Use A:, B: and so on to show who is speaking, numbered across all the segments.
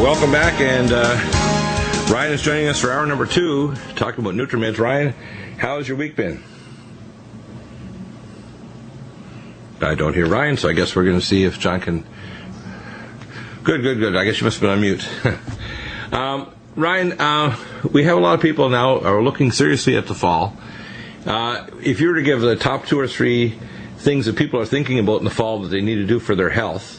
A: welcome back, and Ryan is joining us for hour number 2, talking about Nutrimeds. Ryan, how has your week been? I don't hear Ryan, so I guess we're going to see if John can... Good. I guess you must have been on mute. Ryan, we have a lot of people now are looking seriously at the fall. If you were to give the top 2 or 3 things that people are thinking about in the fall that they need to do for their health,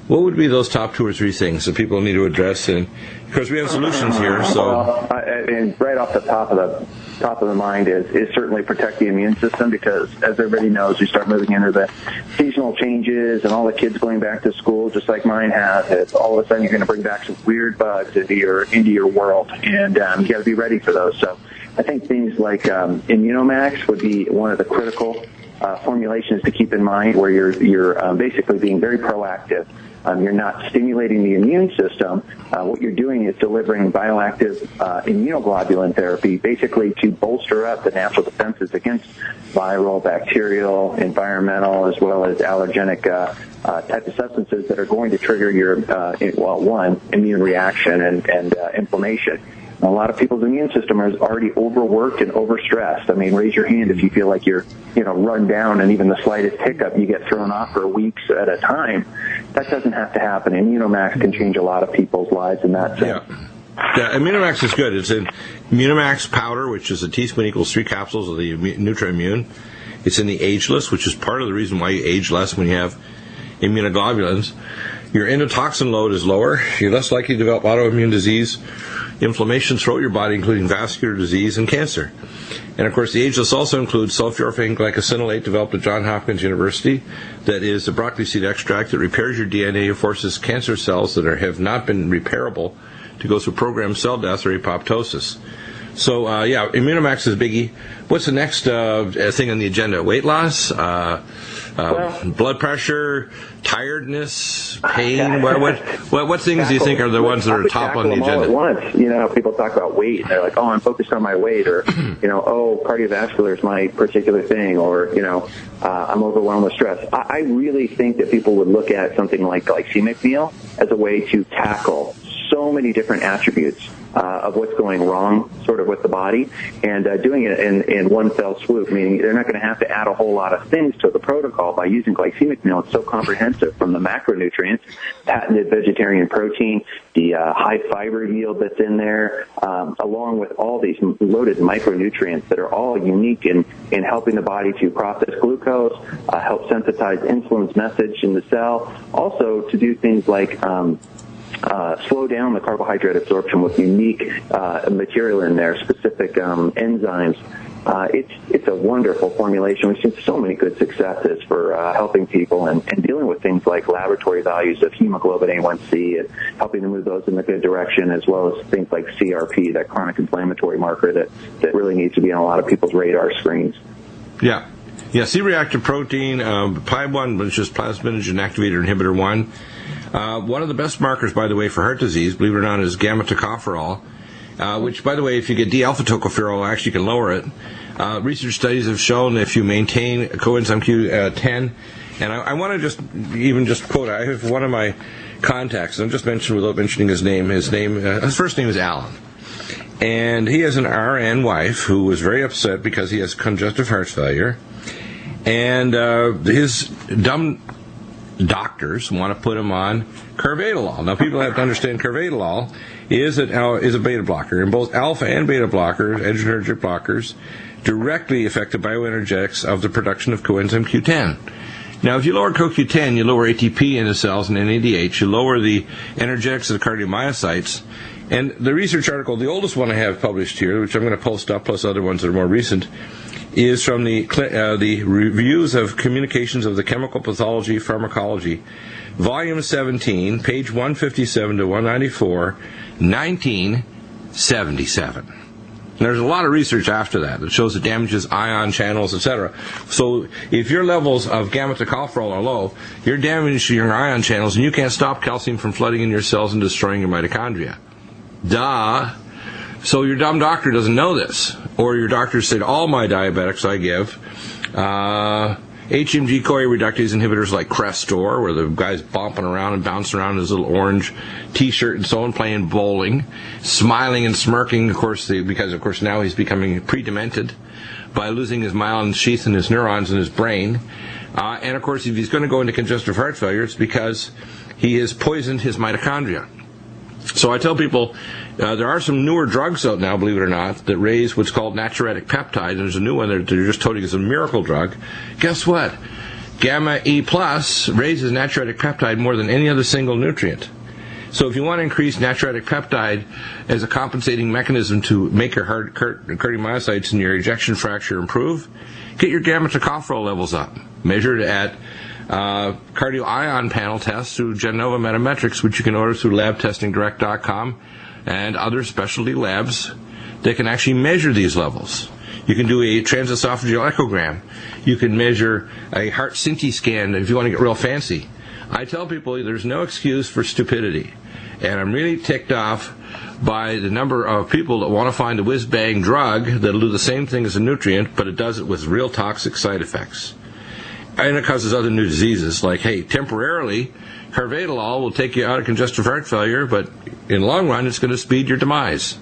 A: what would be those top 2 or 3 things that people need to address? And of course, we have solutions here. So,
B: and right off the top of the mind is certainly protect the immune system, because as everybody knows, we start moving into the seasonal changes and all the kids going back to school, just like mine has. It's all of a sudden you're going to bring back some weird bugs into your world, and you got to be ready for those. So I think things like Immunomax would be one of the critical formulations to keep in mind, where you're basically being very proactive. You're not stimulating the immune system. What you're doing is delivering bioactive immunoglobulin therapy, basically to bolster up the natural defenses against viral, bacterial, environmental, as well as allergenic type of substances that are going to trigger your, immune reaction and inflammation. A lot of people's immune system is already overworked and overstressed. I mean, raise your hand if you feel like you're, run down, and even the slightest hiccup, you get thrown off for weeks at a time. That doesn't have to happen. Immunomax can change a lot of people's lives in that sense.
A: Yeah, Immunomax is good. It's in Immunomax powder, which is a teaspoon equals 3 capsules of the Nutrimune. It's in the Ageless, which is part of the reason why you age less when you have immunoglobulins. Your endotoxin load is lower. You're less likely to develop autoimmune disease, inflammation throughout your body, including vascular disease and cancer. And, of course, the Ageless also includes sulforaphane glycosinolate, developed at Johns Hopkins University, that is the broccoli seed extract that repairs your DNA and forces cancer cells that have not been repairable to go through programmed cell death or apoptosis. So, Immunomax is a biggie. What's the next thing on the agenda? Weight loss? Blood pressure, tiredness, pain. What things do you think are the ones that are top on the agenda?
B: All at once. People talk about weight, and they're like, "Oh, I'm focused on my weight," or cardiovascular is my particular thing, or I'm overwhelmed with stress. I really think that people would look at something like glycemic meal as a way to tackle so many different attributes of what's going wrong sort of with the body, and doing it in one fell swoop, meaning they're not going to have to add a whole lot of things to the protocol by using glycemic meal. It's so comprehensive, from the macronutrients, patented vegetarian protein, the high fiber yield that's in there, along with all these loaded micronutrients that are all unique in helping the body to process glucose, help sensitize insulin's message in the cell, also to do things like slow down the carbohydrate absorption with unique material in there, specific enzymes. It's a wonderful formulation. We've seen so many good successes for helping people and dealing with things like laboratory values of hemoglobin A1C and helping to move those in the good direction, as well as things like CRP, that chronic inflammatory marker that really needs to be on a lot of people's radar screens.
A: Yeah, C-reactive protein, PLAB1, which is plasminogen activator inhibitor 1. One of the best markers, by the way, for heart disease, believe it or not, is gamma tocopherol, which, by the way, if you get D-alpha tocopherol, actually can lower it. Research studies have shown that if you maintain coenzyme Q10, and I want to just quote, I have one of my contacts, and I'll just mention without mentioning his name. His first name is Alan. And he has an RN wife who was very upset because he has congestive heart failure. And his dumb doctors want to put him on carvedilol. Now, people have to understand carvedilol is a beta blocker, and both alpha and beta blockers, adrenergic blockers, directly affect the bioenergetics of the production of coenzyme Q10. Now, if you lower CoQ10, you lower ATP in the cells and NADH. You lower the energetics of the cardiomyocytes. And the research article, the oldest one I have published here, which I'm going to post up, plus other ones that are more recent, is from the Reviews of Communications of the Chemical Pathology Pharmacology, Volume 17, page 157 to 194, 1977. And there's a lot of research after that shows it damages ion channels, etc. So if your levels of gamma tocopherol are low, you're damaging your ion channels, and you can't stop calcium from flooding in your cells and destroying your mitochondria. Duh. So your dumb doctor doesn't know this. Or your doctor said, all my diabetics I give HMG-CoA reductase inhibitors like Crestor, where the guy's bumping around and bouncing around in his little orange T-shirt and so on, playing bowling, smiling and smirking, of course, because now he's becoming pre-demented by losing his myelin sheath and his neurons in his brain. And, of course, if he's going to go into congestive heart failure, it's because he has poisoned his mitochondria. So I tell people there are some newer drugs out now, believe it or not, that raise what's called natriuretic peptide. There's a new one that they're just toting as a miracle drug. Guess what? Gamma E plus raises natriuretic peptide more than any other single nutrient. So if you want to increase natriuretic peptide as a compensating mechanism to make your cardiomyocytes and your ejection fraction improve, get your gamma tocopherol levels up. Measured at cardio ion panel tests through Genova Metametrics, which you can order through labtestingdirect.com and other specialty labs that can actually measure these levels. You can do a transesophageal echogram. You can measure a heart CT scan if you want to get real fancy. I tell people there's no excuse for stupidity. And I'm really ticked off by the number of people that want to find a whiz-bang drug that'll do the same thing as a nutrient, but it does it with real toxic side effects. And it causes other new diseases, like, hey, temporarily, carvedilol will take you out of congestive heart failure, but in the long run, it's going to speed your demise.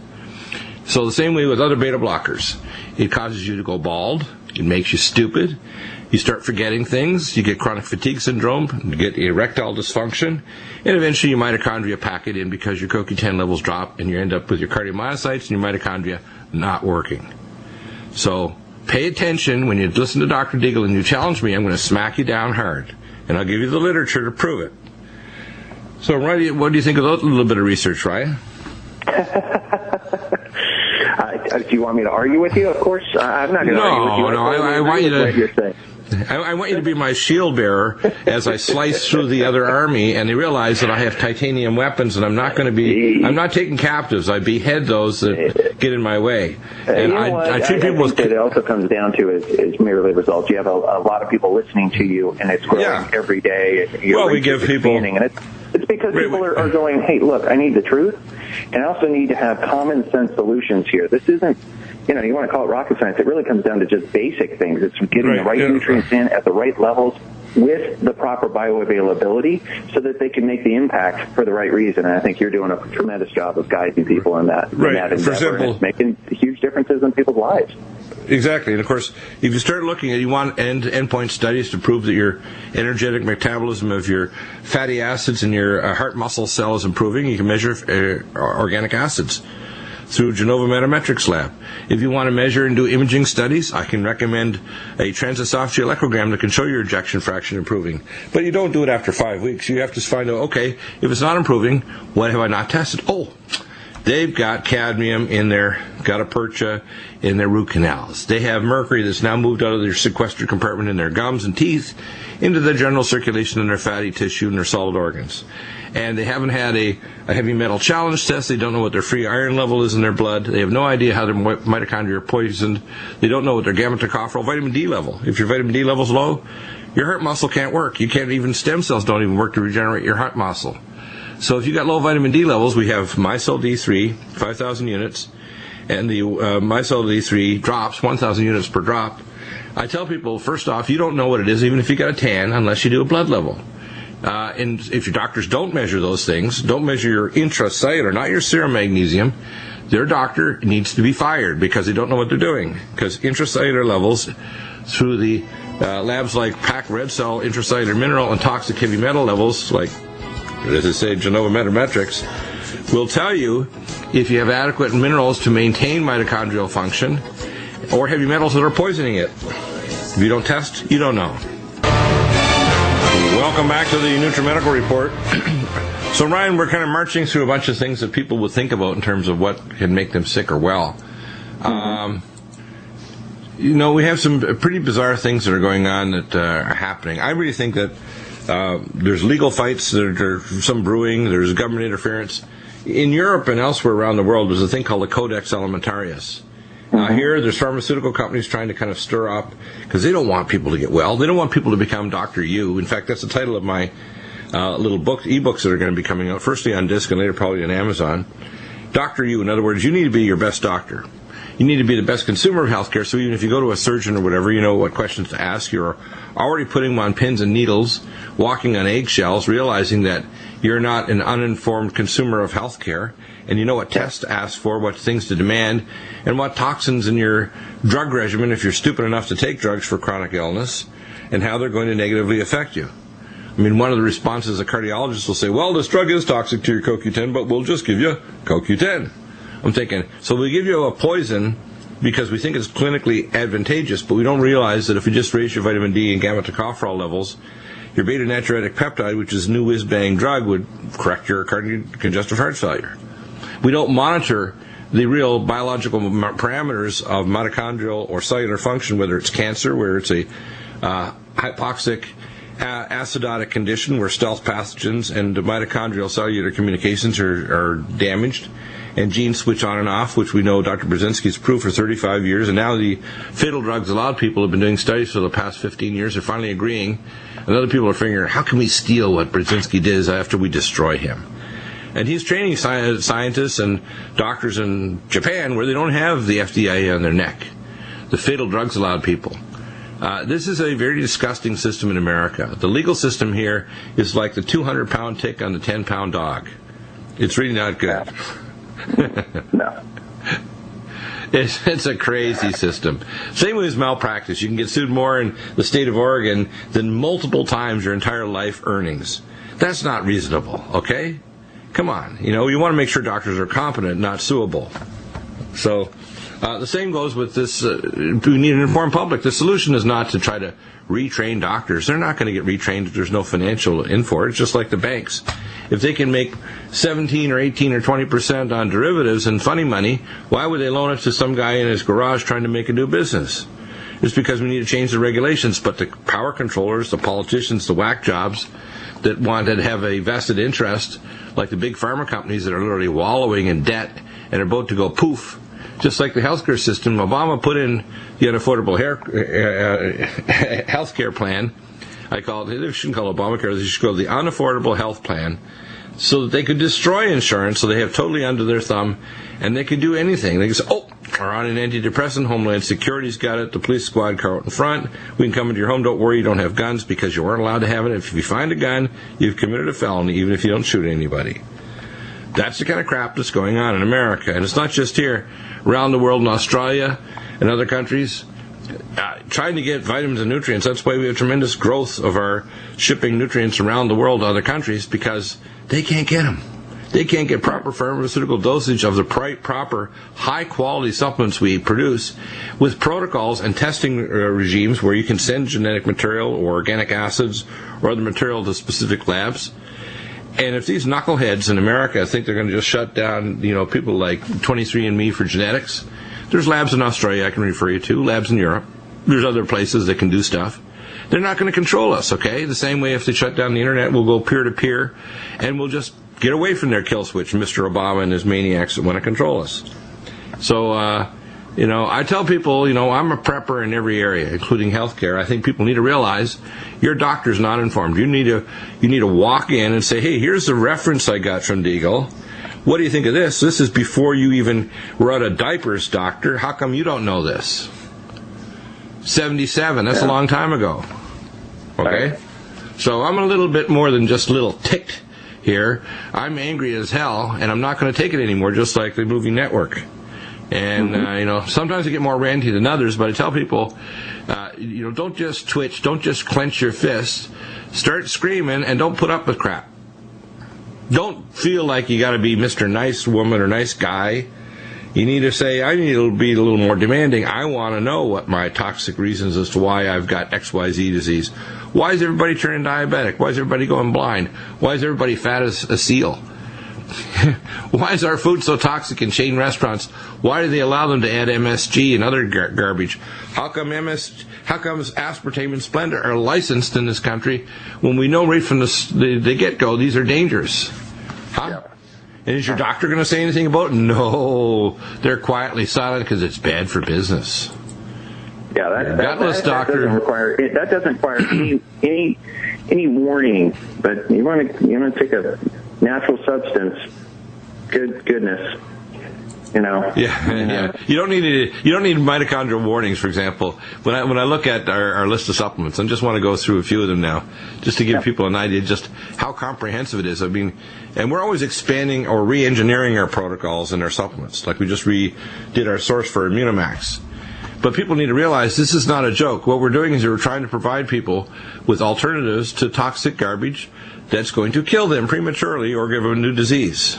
A: So the same way with other beta blockers. It causes you to go bald. It makes you stupid. You start forgetting things. You get chronic fatigue syndrome. You get erectile dysfunction. And eventually your mitochondria pack it in because your CoQ10 levels drop, and you end up with your cardiomyocytes and your mitochondria not working. So pay attention when you listen to Dr. Deagle and you challenge me. I'm going to smack you down hard. And I'll give you the literature to prove it. So, Ryan, what do you think of that little bit of research, Ryan?
B: Do you want me to argue with you? Of course, I'm not going to argue with you.
A: No, I want you to. I want you to be my shield bearer as I slice through the other army, and they realize that I have titanium weapons, and I'm not taking captives. I behead those that get in my way. And I treat people with.
B: It also comes down to is merely results. You have a lot of people listening to you, and it's growing every day.
A: We give people.
B: And it's because people are going, hey, look, I need the truth, and I also need to have common sense solutions here. This isn't. You want to call it rocket science. It really comes down to just basic things. It's getting the right nutrients in at the right levels with the proper bioavailability so that they can make the impact for the right reason. And I think you're doing a tremendous job of guiding people in that, endeavor.
A: For example,
B: and it's making huge differences in people's lives.
A: Exactly. And, of course, if you start looking at, you want endpoint studies to prove that your energetic metabolism of your fatty acids in your heart muscle cell is improving, you can measure organic acids through Genova Metametrics Lab. If you want to measure and do imaging studies, I can recommend a transesophageal echogram that can show your ejection fraction improving. But you don't do it after 5 weeks. You have to find out, okay, if it's not improving, what have I not tested? Oh, they've got cadmium in their gutta-percha in their root canals. They have mercury that's now moved out of their sequestered compartment in their gums and teeth into the general circulation in their fatty tissue and their solid organs. And they haven't had a heavy metal challenge test. They don't know what their free iron level is in their blood. They have no idea how their mitochondria are poisoned. They don't know what their gamma tocopherol, vitamin D level. If your vitamin D level is low, your heart muscle can't work. You can't even, stem cells don't even work to regenerate your heart muscle. So if you got low vitamin D levels, we have Micelle D3, 5,000 units, and the Micelle D3 drops, 1,000 units per drop. I tell people, first off, you don't know what it is, even if you got a tan, unless you do a blood level. And if your doctors don't measure those things, don't measure your intracellular, not your serum magnesium, their doctor needs to be fired because they don't know what they're doing. Because intracellular levels through the labs like PAC red cell, intracellular mineral, and toxic heavy metal levels, like, as I say, Genova Metametrics, will tell you if you have adequate minerals to maintain mitochondrial function or heavy metals that are poisoning it. If you don't test, you don't know. Welcome back to the Nutrimedical Report. So, Ryan, we're kind of marching through a bunch of things that people would think about in terms of what can make them sick or well. We have some pretty bizarre things that are going on that are happening. I really think that there's legal fights that are some brewing. There's government interference. In Europe and elsewhere around the world, there's a thing called the Codex Alimentarius. Here, there's pharmaceutical companies trying to kind of stir up, because they don't want people to get well. They don't want people to become Dr. You. In fact, that's the title of my little ebooks that are going to be coming out, firstly on disc and later probably on Amazon. Dr. You, in other words, you need to be your best doctor. you need to be the best consumer of healthcare. So even if you go to a surgeon or whatever, you know what questions to ask. You're already putting them on pins and needles, walking on eggshells, realizing that you're not an uninformed consumer of healthcare, and you know what tests to ask for, what things to demand, and what toxins in your drug regimen, if you're stupid enough to take drugs for chronic illness, and how they're going to negatively affect you. I mean, one of the responses a cardiologist will say, well, this drug is toxic to your CoQ10, but we'll just give you CoQ10. I'm thinking, so we give you a poison because we think it's clinically advantageous, but we don't realize that if we just raise your vitamin D and gamma tocopherol levels, your beta-natriuretic peptide, which is a new whiz-bang drug, would correct your congestive heart failure. We don't monitor the real biological parameters of mitochondrial or cellular function, whether it's cancer, where it's a hypoxic acidotic condition where stealth pathogens and mitochondrial cellular communications are damaged, and genes switch on and off, which we know Dr. Brzezinski's proved for 35 years, and now the fatal drugs, a lot of people have been doing studies for the past 15 years, are finally agreeing, and other people are figuring, how can we steal what Brzezinski did after we destroy him? And he's training scientists and doctors in Japan where they don't have the FDA on their neck. The fatal drugs allowed people. This is a very disgusting system in America. The legal system here is like the 200-pound tick on the 10-pound dog. It's really not good.
B: No.
A: It's a crazy system. Same way as malpractice. You can get sued more in the state of Oregon than multiple times your entire life earnings. That's not reasonable, okay? Come on. You want to make sure doctors are competent, not suable. So the same goes with this. We need an informed public. The solution is not to try to retrain doctors. They're not going to get retrained if there's no financial in for it. It's just like the banks. If they can make 17 or 18 or 20% on derivatives and funny money, why would they loan it to some guy in his garage trying to make a new business? It's because we need to change the regulations. But the power controllers, the politicians, the whack jobs that want to have a vested interest, like the big pharma companies that are literally wallowing in debt and are about to go poof, just like the healthcare system. Obama put in the unaffordable health care plan. I call it, they shouldn't call it Obamacare, they should call it the unaffordable health plan, so that they could destroy insurance, so they have totally under their thumb, and they can do anything. They can say, we're on an antidepressant, Homeland Security's got it, the police squad car out in front, we can come into your home, don't worry, you don't have guns, because you weren't allowed to have it. If you find a gun, you've committed a felony, even if you don't shoot anybody. That's the kind of crap that's going on in America, and it's not just here. Around the world, in Australia and other countries, trying to get vitamins and nutrients. That's why we have tremendous growth of our shipping nutrients around the world to other countries, because they can't get them. They can't get proper pharmaceutical dosage of the proper high-quality supplements we produce, with protocols and testing regimes where you can send genetic material or organic acids or other material to specific labs. And if these knuckleheads in America think they're going to just shut down, people like 23andMe for genetics, there's labs in Australia I can refer you to, labs in Europe. There's other places that can do stuff. They're not going to control us, okay? The same way if they shut down the internet, we'll go peer-to-peer, and we'll just get away from their kill switch, Mr. Obama and his maniacs that want to control us. So, I tell people, I'm a prepper in every area, including healthcare. I think people need to realize your doctor's not informed. You need to walk in and say, hey, here's the reference I got from Deagle. What do you think of this? This is before you even were out of diapers, doctor. How come you don't know this? 77, that's a long time ago. Okay?
B: Right.
A: So I'm a little bit more than just a little ticked here. I'm angry as hell, and I'm not going to take it anymore, just like the movie Network. And, sometimes I get more ranty than others, but I tell people, don't just twitch, don't just clench your fist. Start screaming, and don't put up with crap. Don't feel like you got to be Mr. Nice Woman or Nice Guy. You need to say, I need to be a little more demanding. I want to know what my toxic reasons as to why I've got XYZ disease. Why is everybody turning diabetic? Why is everybody going blind? Why is everybody fat as a seal? Why is our food so toxic in chain restaurants? Why do they allow them to add MSG and other garbage? How come aspartame and Splenda are licensed in this country when we know right from the get-go these are dangerous? Huh? Yeah. And is your doctor going to say anything about it? No. They're quietly silent because it's bad for business.
B: Yeah, that doesn't require any warning. But you want to take a natural substance. Goodness.
A: Yeah. You don't need mitochondrial warnings, for example. When I look at our list of supplements, I just want to go through a few of them now, just to give people an idea just how comprehensive it is. I mean, and we're always expanding or re-engineering our protocols and our supplements. Like we just redid our source for Immunomax. But people need to realize this is not a joke. What we're doing is we're trying to provide people with alternatives to toxic garbage that's going to kill them prematurely or give them a new disease.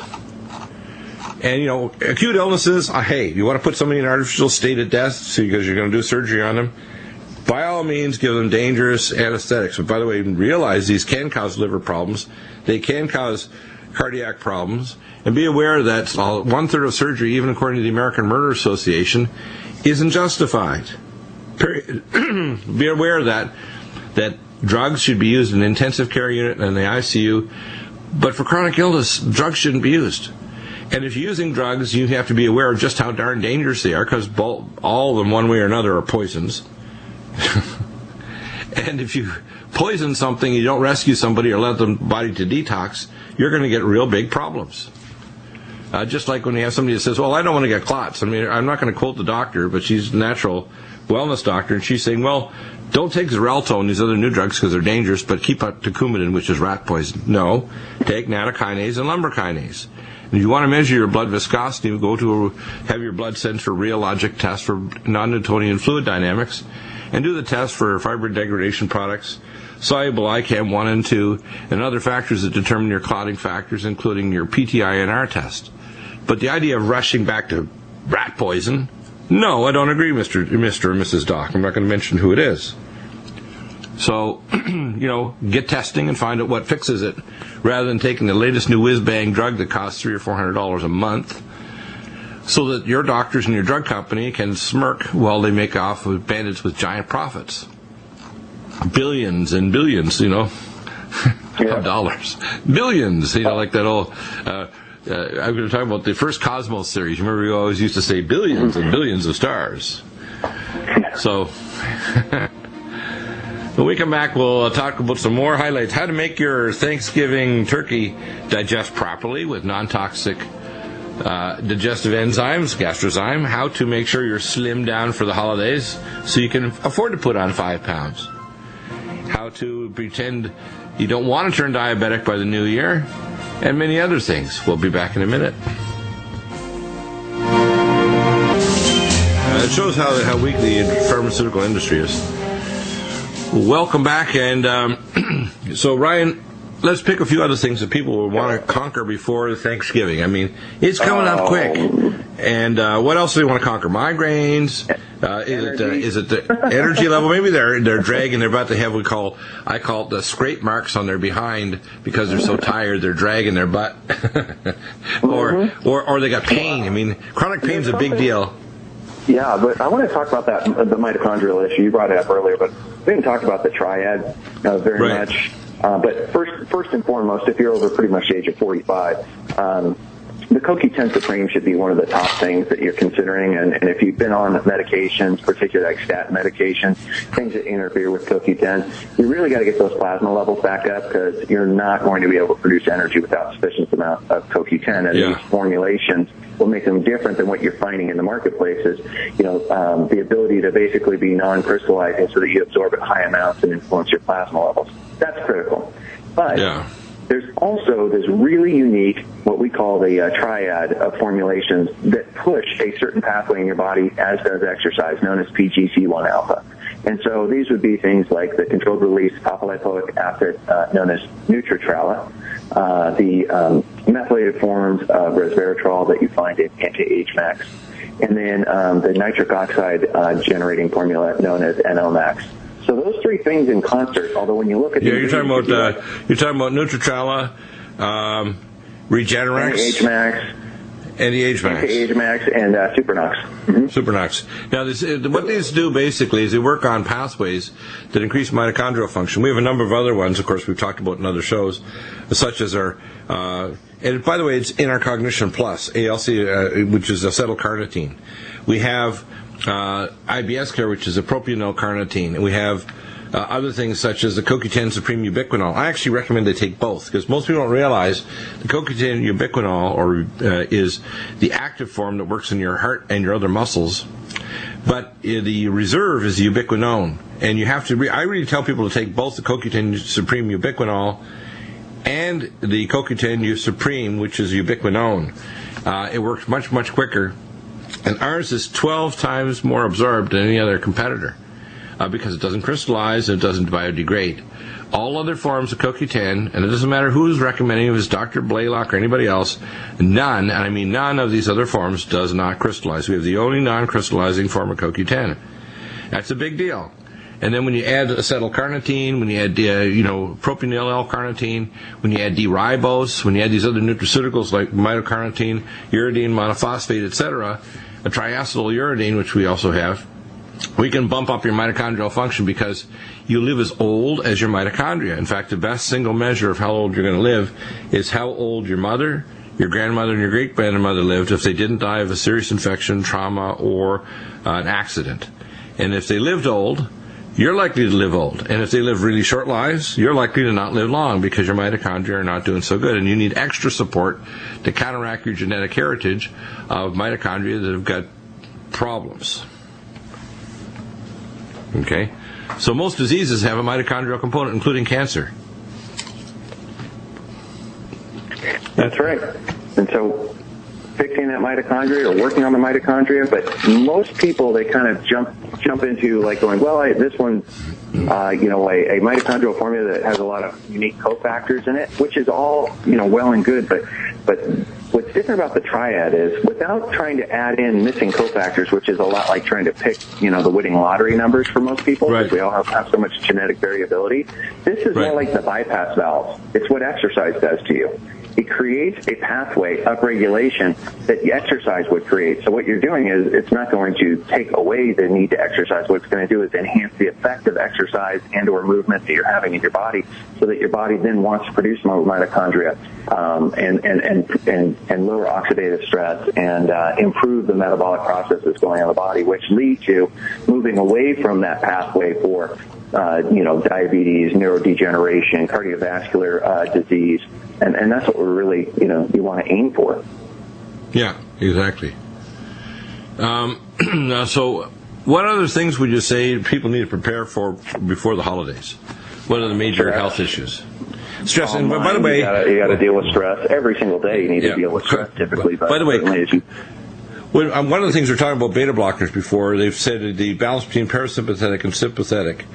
A: And, acute illnesses, hey, you want to put somebody in an artificial state of death because you're going to do surgery on them? By all means, give them dangerous anesthetics. But by the way, realize these can cause liver problems. They can cause cardiac problems. And be aware that 1/3 of surgery, even according to the American Murder Association, isn't justified. Period. Be aware that drugs should be used in an intensive care unit and in the ICU. But for chronic illness, drugs shouldn't be used. And if you're using drugs, you have to be aware of just how darn dangerous they are, because all of them, one way or another, are poisons. And if you poison something, you don't rescue somebody or let the body to detox, you're going to get real big problems. Just like when you have somebody that says, well, I don't want to get clots. I mean, I'm not going to quote the doctor, but she's a natural wellness doctor, and she's saying, well, don't take Xarelto and these other new drugs because they're dangerous, but keep up Coumadin, which is rat poison. No, take nattokinase and lumbrikinase. And if you want to measure your blood viscosity, have your blood sent for rheologic test for non-Newtonian fluid dynamics, and do the test for fiber degradation products, soluble ICAM 1 and 2, and other factors that determine your clotting factors, including your PTINR test. But the idea of rushing back to rat poison, no, I don't agree, Mr. or Mrs. Doc. I'm not going to mention who it is. So, get testing and find out what fixes it, rather than taking the latest new whiz-bang drug that costs $300 or $400 a month, so that your doctors and your drug company can smirk while they make off with bandits with giant profits. Billions and billions, of dollars. Billions, like that old... I'm going to talk about the first Cosmos series. Remember, we always used to say billions and billions of stars. So, when we come back, we'll talk about some more highlights. How to make your Thanksgiving turkey digest properly with non-toxic digestive enzymes, gastrozyme. How to make sure you're slimmed down for the holidays so you can afford to put on 5 pounds. How to pretend you don't want to turn diabetic by the new year, and many other things. We'll be back in a minute. It shows how weak the pharmaceutical industry is. Welcome back, and so Ryan, let's pick a few other things that people will want to conquer before Thanksgiving. I mean, it's coming up quick. And what else do they want to conquer? Migraines? Is it the energy level? Maybe they're dragging. They're about to have I call it the scrape marks on their behind because they're so tired. They're dragging their butt, or they got pain. I mean, chronic pain's a big deal.
B: Yeah, but I want to talk about the mitochondrial issue. You brought it up earlier, but we didn't talk about the triad very much. But first and foremost, if you're over pretty much the age of 45, the CoQ10 Supreme should be one of the top things that you're considering. And if you've been on medications, particularly like statin medications, things that interfere with CoQ10, you really got to get those plasma levels back up because you're not going to be able to produce energy without sufficient amount of CoQ10. And these formulations will make them different than what you're finding in the marketplaces. The ability to basically be non-crystallizing so that you absorb at high amounts and influence your plasma levels. That's critical. But there's also this really unique, what we call the triad of formulations that push a certain pathway in your body, as does exercise, known as PGC1 alpha. And so these would be things like the controlled release alpha-lipoic acid, known as Nutrimedical, the methylated forms of resveratrol that you find in anti-age max, and then the nitric oxide generating formula known as NO-max. So those three things in concert, although when you look at
A: you're talking about Nutrimedical, Regenerex, Anti-Age Max,
B: and Supernox. Mm-hmm.
A: Supernox. Now, what these do basically is they work on pathways that increase mitochondrial function. We have a number of other ones, of course, we've talked about in other shows, such as our, and by the way, it's in our Cognition Plus, ALC, which is acetylcarnitine. We have IBS Care, which is a propionyl carnitine, and we have Other things such as the CoQ10 Supreme Ubiquinol. I actually recommend they take both, because most people don't realize the CoQ10 Ubiquinol is the active form that works in your heart and your other muscles, but the reserve is the ubiquinone. And you have to, I really tell people to take both the CoQ10 Supreme Ubiquinol and the CoQ10 Supreme, which is ubiquinone. It works much, much quicker. And ours is 12 times more absorbed than any other competitor because it doesn't crystallize and it doesn't biodegrade. All other forms of CoQ10, and it doesn't matter who's recommending it, if it's Dr. Blaylock or anybody else, none, and I mean none of these other forms does not crystallize. We have the only non-crystallizing form of CoQ10. That's a big deal. And then when you add acetylcarnitine, when you add propionyl L-carnitine, when you add D-ribose, when you add these other nutraceuticals like mitocarnitine, uridine monophosphate, etc., a triacetyl uridine, which we also have, we can bump up your mitochondrial function because you live as old as your mitochondria. In fact, the best single measure of how old you're going to live is how old your mother, your grandmother, and your great-grandmother lived if they didn't die of a serious infection, trauma, or an accident. And if they lived old, you're likely to live old. And if they live really short lives, you're likely to not live long because your mitochondria are not doing so good. And you need extra support to counteract your genetic heritage of mitochondria that have got problems. Okay? So most diseases have a mitochondrial component, including cancer.
B: That's right. And so fixing that mitochondria or working on the mitochondria, but most people, they kind of jump into like going, well, this one's, a mitochondrial formula that has a lot of unique cofactors in it, which is all, well and good, but what's different about the triad is without trying to add in missing cofactors, which is a lot like trying to pick, the winning lottery numbers for most people,
A: right,
B: because we all have so much genetic variability. This is
A: right,
B: more like the bypass valve. It's what exercise does to you. It creates a pathway of regulation that exercise would create. So what you're doing is it's not going to take away the need to exercise. What it's going to do is enhance the effect of exercise and or movement that you're having in your body so that your body then wants to produce more mitochondria and lower oxidative stress and improve the metabolic processes going on in the body, which lead to moving away from that pathway for diabetes, neurodegeneration, cardiovascular disease, and that's what we're really, you want to aim for.
A: Yeah, exactly. So what other things would you say people need to prepare for before the holidays? What are the major health issues? Stress, and by the way,
B: you got to deal with stress every single day. You need to deal with stress typically.
A: By the way, one of the things we're talking about beta blockers before, they've said the balance between parasympathetic and sympathetic.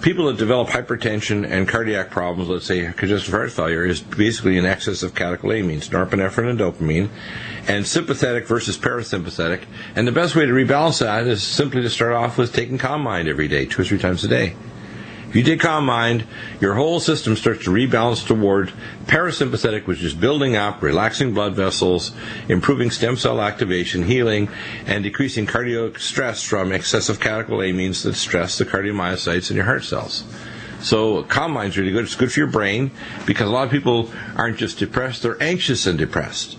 A: People that develop hypertension and cardiac problems, let's say congestive heart failure, is basically an excess of catecholamines, norepinephrine and dopamine, and sympathetic versus parasympathetic. And the best way to rebalance that is simply to start off with taking Calm Mind every day, 2 or 3 times a day. If you take Calm Mind, your whole system starts to rebalance toward parasympathetic, which is building up, relaxing blood vessels, improving stem cell activation, healing, and decreasing cardiac stress from excessive catecholamines that stress the cardiomyocytes in your heart cells. So Calm Mind's really good. It's good for your brain because a lot of people aren't just depressed, they're anxious and depressed.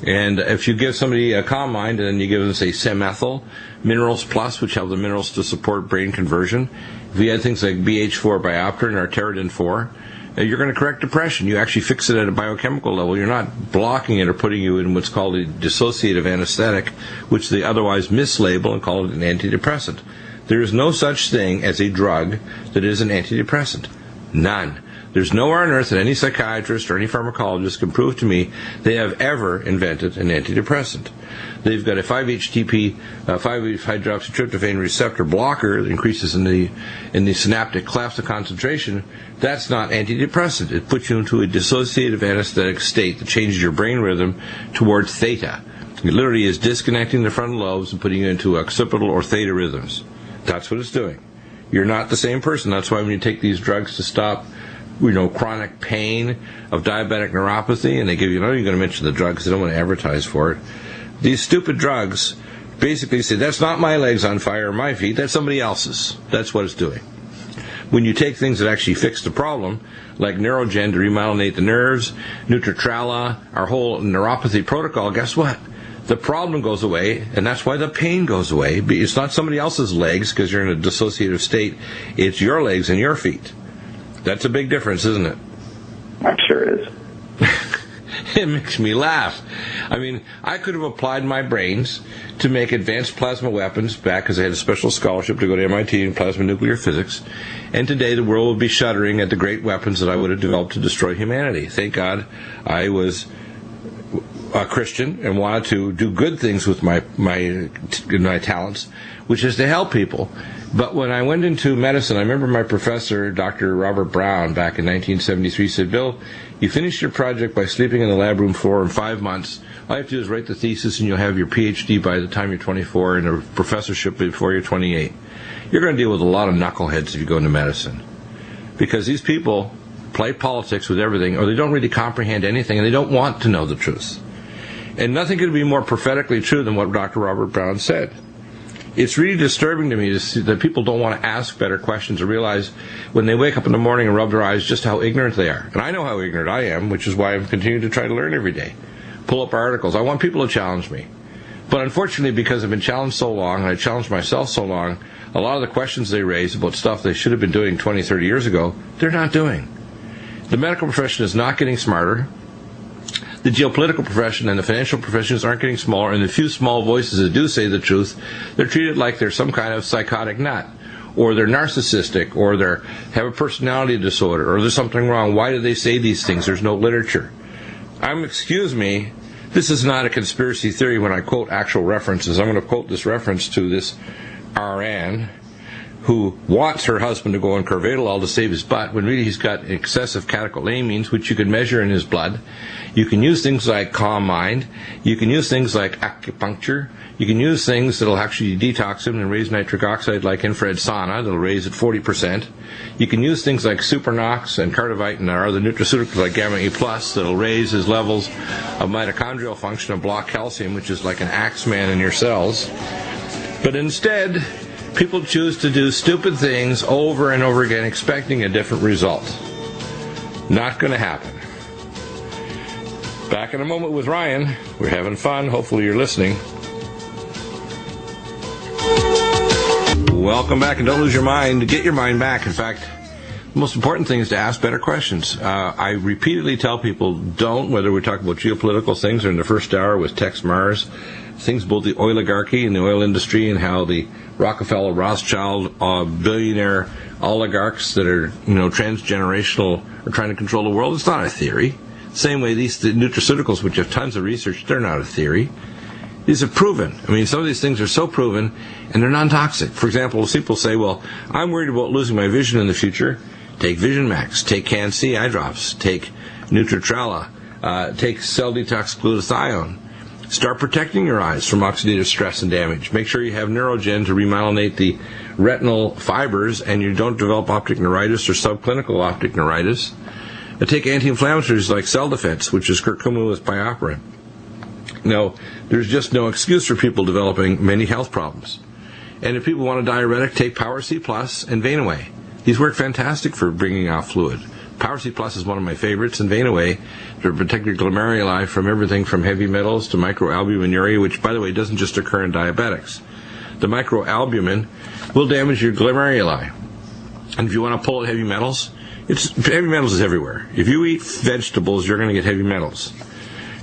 A: And if you give somebody a Calm Mind and then you give them, say, Semethyl, Minerals Plus, which have the minerals to support brain conversion, if you add things like BH4 biopterin or pteridine 4, you're going to correct depression. You actually fix it at a biochemical level. You're not blocking it or putting you in what's called a dissociative anesthetic, which they otherwise mislabel and call it an antidepressant. There is no such thing as a drug that is an antidepressant. None. There's nowhere on earth that any psychiatrist or any pharmacologist can prove to me they have ever invented an antidepressant. They've got a 5-HTP, 5-hydroxytryptophan receptor blocker that increases in the synaptic clefts of concentration. That's not antidepressant. It puts you into a dissociative anesthetic state that changes your brain rhythm towards theta. It literally is disconnecting the frontal lobes and putting you into occipital or theta rhythms. That's what it's doing. You're not the same person. That's why when you take these drugs to stop chronic pain of diabetic neuropathy, and they give you, you're going to mention the drugs, they don't want to advertise for it. These stupid drugs basically say, that's not my legs on fire or my feet, that's somebody else's. That's what it's doing. When you take things that actually fix the problem, like Neurogen to remyelinate the nerves, Nutritrala, our whole neuropathy protocol, guess what? the problem goes away, and that's why the pain goes away. It's not somebody else's legs because you're in a dissociative state. It's your legs and your feet. That's a big difference, isn't it?
B: I'm sure it is.
A: It makes me laugh. I mean, I could have applied my brains to make advanced plasma weapons back because I had a special scholarship to go to MIT in plasma nuclear physics, and today the world would be shuddering at the great weapons that I would have developed to destroy humanity. Thank God I was a Christian and wanted to do good things with my talents, which is to help people. But when I went into medicine, I remember my professor, Dr. Robert Brown, back in 1973, said, Bill, you finished your project by sleeping in the lab room floor in 5 months. All you have to do is write the thesis, and you'll have your PhD by the time you're 24 and a professorship before you're 28. You're going to deal with a lot of knuckleheads if you go into medicine. Because these people play politics with everything, or they don't really comprehend anything, and they don't want to know the truth. And nothing could be more prophetically true than what Dr. Robert Brown said. It's really disturbing to me to see that people don't want to ask better questions or realize when they wake up in the morning and rub their eyes just how ignorant they are. And I know how ignorant I am, which is why I'm continuing to try to learn every day. Pull up articles. I want people to challenge me. But unfortunately, because I've been challenged so long, and I challenged myself so long, a lot of the questions they raise about stuff they should have been doing 20, 30 years ago, they're not doing. The medical profession is not getting smarter. The geopolitical profession and the financial professions aren't getting smaller, and the few small voices that do say the truth, they're treated like they're some kind of psychotic nut, or they're narcissistic, or they have a personality disorder, or there's something wrong. Why do they say these things? There's no literature. Excuse me, this is not a conspiracy theory when I quote actual references. I'm going to quote this reference to this RN who wants her husband to go on carvedilol to save his butt, when really he's got excessive catecholamines, which you can measure in his blood. You can use things like Calm Mind. You can use things like acupuncture. You can use things that will actually detox him and raise nitric oxide like infrared sauna. That'll raise it 40%. You can use things like Supernox and Cardiovite and our other nutraceuticals like Gamma E+, that'll raise his levels of mitochondrial function and block calcium, which is like an axeman in your cells. But instead, people choose to do stupid things over and over again expecting a different result. Not going to happen. Back in a moment with Ryan. We're having fun. Hopefully you're listening. Welcome back, and don't lose your mind. Get your mind back. In fact, the most important thing is to ask better questions. I repeatedly tell people, don't, whether we're talking about geopolitical things or in the first hour with Tex Mars, things about the oligarchy and the oil industry and how the Rockefeller, Rothschild, billionaire oligarchs that are, transgenerational are trying to control the world. It's not a theory. Same way the nutraceuticals, which have tons of research, they're not a theory. These are proven. I mean, some of these things are so proven, and they're non-toxic. For example, people say, well, I'm worried about losing my vision in the future. Take Vision Max. Take Can-C eye drops. Take Nutritrella. Take Cell Detox Glutathione. Start protecting your eyes from oxidative stress and damage. Make sure you have Neurogen to remyelinate the retinal fibers, and you don't develop optic neuritis or subclinical optic neuritis. Take anti-inflammatories like Cell Defense, which is curcumin with BioPerine. Now, there's just no excuse for people developing many health problems. And if people want a diuretic, take Power C Plus and Vein Away. These work fantastic for bringing out fluid. Power C Plus is one of my favorites, and Vein Away to protect your glomeruli from everything from heavy metals to microalbuminuria, which, by the way, doesn't just occur in diabetics. The microalbumin will damage your glomeruli. And if you want to pull out heavy metals, heavy metals is everywhere. If you eat vegetables, you're going to get heavy metals.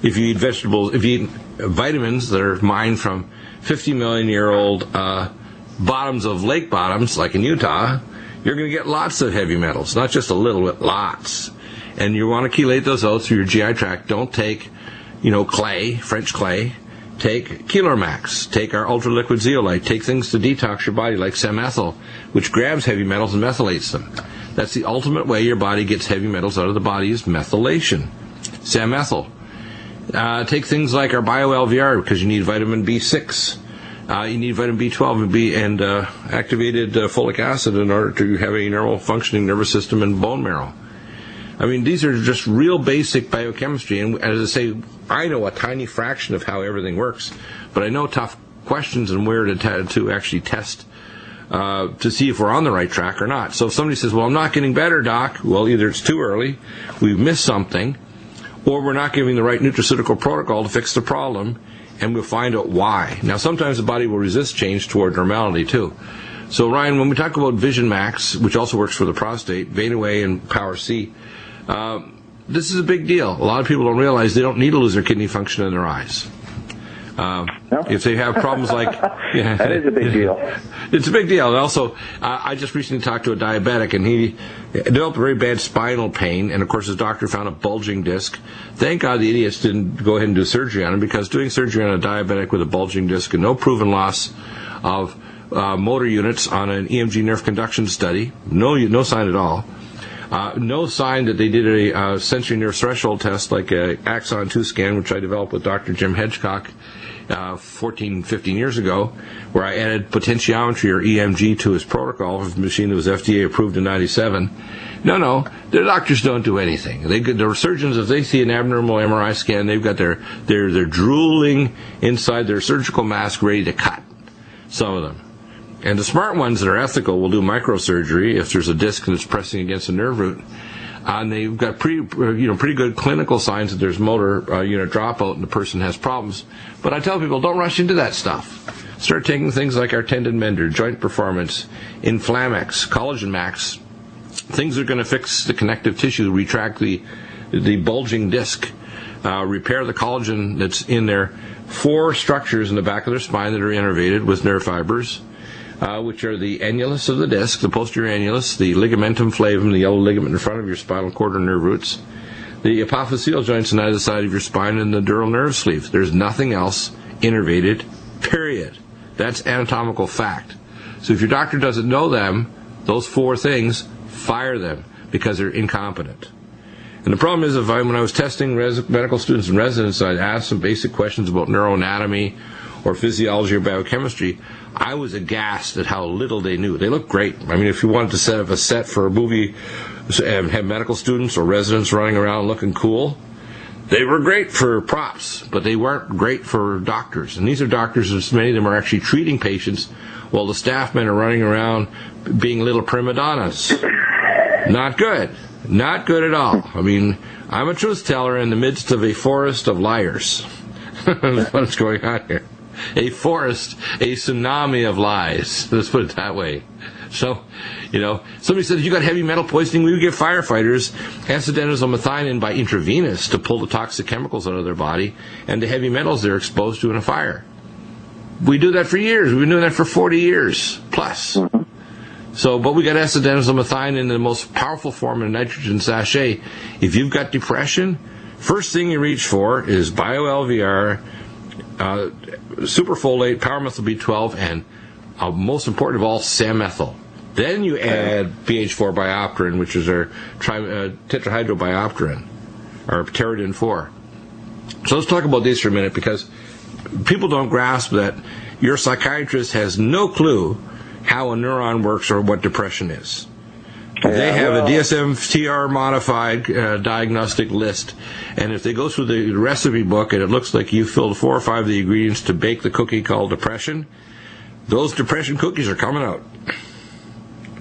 A: If you eat vitamins that are mined from 50-million-year-old bottoms of lake bottoms, like in Utah, you're going to get lots of heavy metals, not just a little bit, lots. And you want to chelate those out through your GI tract. Don't take, clay, French clay. Take Max. Take our ultra-liquid zeolite. Take things to detox your body like Samethyl, which grabs heavy metals and methylates them. That's the ultimate way your body gets heavy metals out of the body is methylation. Samethyl. Take things like our BioLVR because you need vitamin B6. You need vitamin B12 and activated folic acid in order to have a normal functioning nervous system and bone marrow. I mean, these are just real basic biochemistry. And as I say, I know a tiny fraction of how everything works, but I know tough questions and where to actually test to see if we're on the right track or not. So if somebody says, well, I'm not getting better, Doc, well, either it's too early, we've missed something, or we're not giving the right nutraceutical protocol to fix the problem, and we'll find out why. Now, sometimes the body will resist change toward normality, too. So, Ryan, when we talk about Vision Max, which also works for the prostate, Vein-Away and Power C, this is a big deal. A lot of people don't realize they don't need to lose their kidney function in their eyes.
B: No.
A: If they have problems like... Yeah,
B: that is a big deal.
A: It's a big deal. And also, I just recently talked to a diabetic, and he developed very bad spinal pain, and of course his doctor found a bulging disc. Thank God the idiots didn't go ahead and do surgery on him, because doing surgery on a diabetic with a bulging disc and no proven loss of motor units on an EMG nerve conduction study, no sign at all. No sign that they did a sensory nerve threshold test like a Axon 2 scan, which I developed with Dr. Jim Hedgecock 14, 15 years ago, where I added potentiometry or EMG to his protocol of a machine that was FDA approved in 97. No, their doctors don't do anything. The surgeons, if they see an abnormal MRI scan, they've got their drooling inside their surgical mask ready to cut, some of them. And the smart ones that are ethical will do microsurgery if there's a disc and it's pressing against a nerve root. And they've got pretty good clinical signs that there's motor unit dropout and the person has problems. But I tell people, don't rush into that stuff. Start taking things like our tendon mender, joint performance, Inflamex, Collagen Max, things that are going to fix the connective tissue, retract the bulging disc, repair the collagen that's in there. 4 structures in the back of their spine that are innervated with nerve fibers, which are the annulus of the disc, the posterior annulus, the ligamentum flavum, the yellow ligament in front of your spinal cord or nerve roots, the apophyseal joints on either side of your spine, and the dural nerve sleeve. There's nothing else innervated, period. That's anatomical fact. So if your doctor doesn't know them, those 4 things, fire them because they're incompetent. And the problem is, when I was testing medical students and residents, I'd ask some basic questions about neuroanatomy or physiology or biochemistry. I was aghast at how little they knew. They looked great. I mean, if you wanted to set up a set for a movie and have medical students or residents running around looking cool, they were great for props, but they weren't great for doctors. And these are doctors, as many of them are actually treating patients, while the staff men are running around being little prima donnas. Not good. Not good at all. I mean, I'm a truth teller in the midst of a forest of liars. That's what's going on here. A forest, a tsunami of lies. Let's put it that way. So, somebody said, if you got heavy metal poisoning, we would give firefighters acetylmethionine by intravenous to pull the toxic chemicals out of their body and the heavy metals they're exposed to in a fire. We do that for years. We've been doing that for 40 years plus. So, but we got acetylmethionine in the most powerful form in a nitrogen sachet. If you've got depression, first thing you reach for is BioLVR, superfolate, power-methyl B12, and most important of all, Samethyl. Then you add BH4 biopterin, which is our tetrahydrobiopterin, or pteridine 4. So let's talk about these for a minute, because people don't grasp that your psychiatrist has no clue how a neuron works or what depression is. They have a DSM-TR modified diagnostic list, and if they go through the recipe book and it looks like you filled 4 or 5 of the ingredients to bake the cookie called depression, those depression cookies are coming out.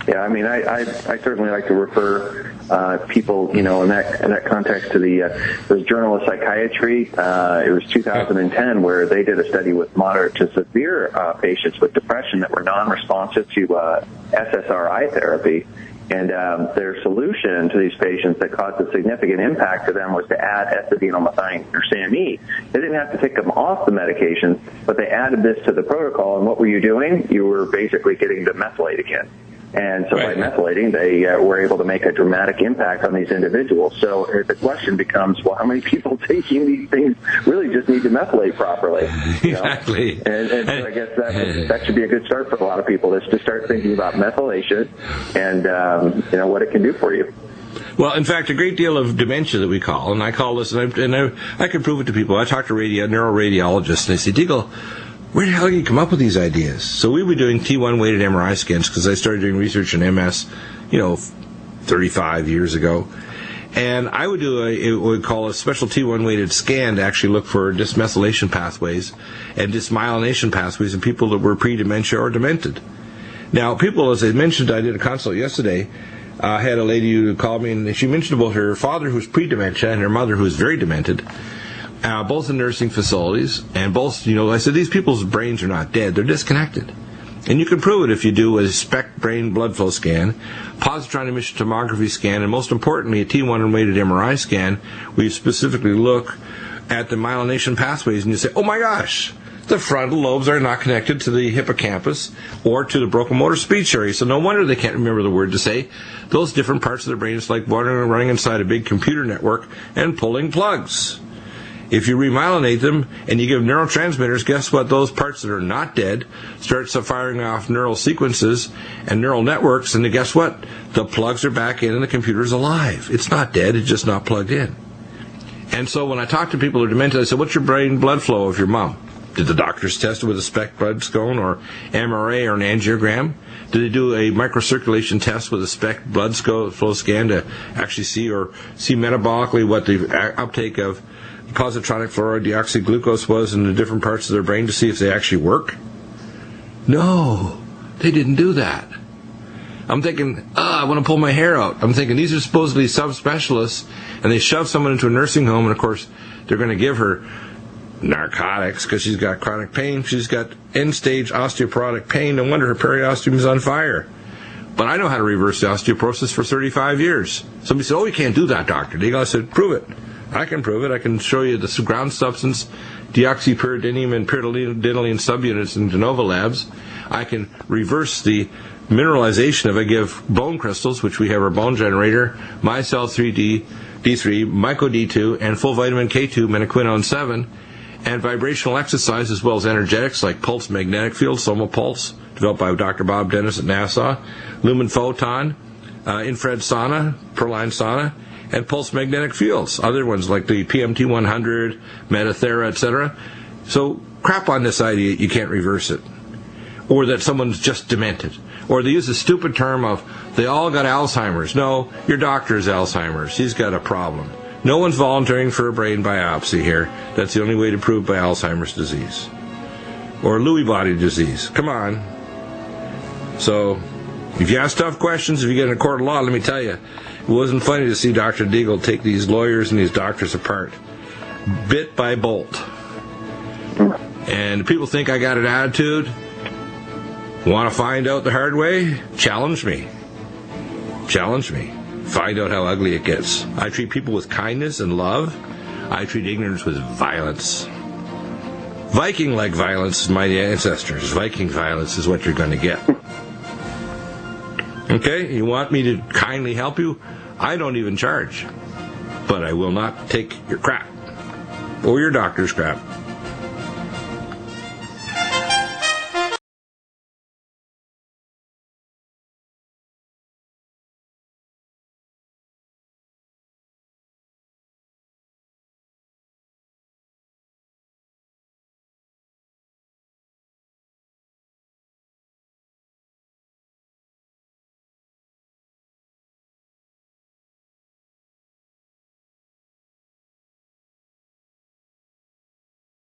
B: Yeah, I mean, I certainly like to refer people, in that context to the Journal of Psychiatry. It was 2010 where they did a study with moderate to severe patients with depression that were non-responsive to SSRI therapy. And their solution to these patients that caused a significant impact to them was to add acetylmethionine or SAMe. They didn't have to take them off the medication, but they added this to the protocol. And what were you doing? You were basically getting to methylate again. And so by methylating, they were able to make a dramatic impact on these individuals. So the question becomes, well, how many people taking these things really just need to methylate properly?
A: Exactly.
B: And so I guess that should be a good start for a lot of people, is to start thinking about methylation and what it can do for you.
A: Well, in fact, a great deal of dementia that we call, and I call this, and I can prove it to people. I talk to neuroradiologists, and they say, Deagle, where the hell did you come up with these ideas? So we were doing T1 weighted MRI scans because I started doing research in MS, 35 years ago. And I would do what we call a special T1 weighted scan to actually look for dysmethylation pathways and dysmyelination pathways in people that were pre-dementia or demented. Now, people, as I mentioned, I did a consult yesterday, I had a lady who called me, and she mentioned about her father who's pre-dementia and her mother who is very demented, both in nursing facilities, and both, I said, these people's brains are not dead, they're disconnected. And you can prove it if you do a SPECT brain blood flow scan, positron emission tomography scan, and most importantly, a T1 weighted MRI scan, where you specifically look at the myelination pathways, and you say, oh my gosh, the frontal lobes are not connected to the hippocampus or to the broken motor speech area. So no wonder they can't remember the word to say. Those different parts of their brain is like running inside a big computer network and pulling plugs. If you remyelinate them and you give neurotransmitters, guess what? Those parts that are not dead start firing off neural sequences and neural networks, and then guess what? The plugs are back in and the computer's alive. It's not dead, it's just not plugged in. And so when I talk to people who are demented, I say, what's your brain blood flow of your mom? Did the doctors test it with a SPECT blood scan or MRA or an angiogram? Did they do a microcirculation test with a SPECT blood flow scan to actually see metabolically what the uptake of positronic fluoride deoxyglucose was in the different parts of their brain to see if they actually work? No, they didn't do that. I'm thinking, I want to pull my hair out. I'm thinking these are supposedly subspecialists, and they shove someone into a nursing home, and of course they're going to give her narcotics because she's got chronic pain. She's got end-stage osteoporotic pain. No wonder her periosteum is on fire. But I know how to reverse the osteoporosis for 35 years. Somebody said, you can't do that, Dr. Deagle. I said, prove it. I can prove it. I can show you the ground substance, deoxypyridinium and pyridinium subunits in de novo labs. I can reverse the mineralization if I give bone crystals, which we have our bone generator, MyCell 3D, D3, Myco D2, and full vitamin K2, menaquinone 7, and vibrational exercise as well as energetics like pulse magnetic field, Soma Pulse, developed by Dr. Bob Dennis at NASA, Lumen Photon, infrared sauna, Perline sauna, and pulse magnetic fields. Other ones like the PMT 100, Metathera, etc. So crap on this idea you can't reverse it, or that someone's just demented, or they use the stupid term of they all got Alzheimer's. No, your doctor is Alzheimer's. He's got a problem. No one's volunteering for a brain biopsy here. That's the only way to prove by Alzheimer's disease or Lewy body disease. Come on. So if you ask tough questions, if you get in a court of law, let me tell you, it wasn't funny to see Dr. Deagle take these lawyers and these doctors apart, bit by bolt. And people think I got an attitude. Want to find out the hard way? Challenge me. Challenge me. Find out how ugly it gets. I treat people with kindness and love. I treat ignorance with violence. Viking-like violence is my ancestors. Viking violence is what you're going to get. Okay, you want me to kindly help you? I don't even charge. But I will not take your crap. Or your doctor's crap.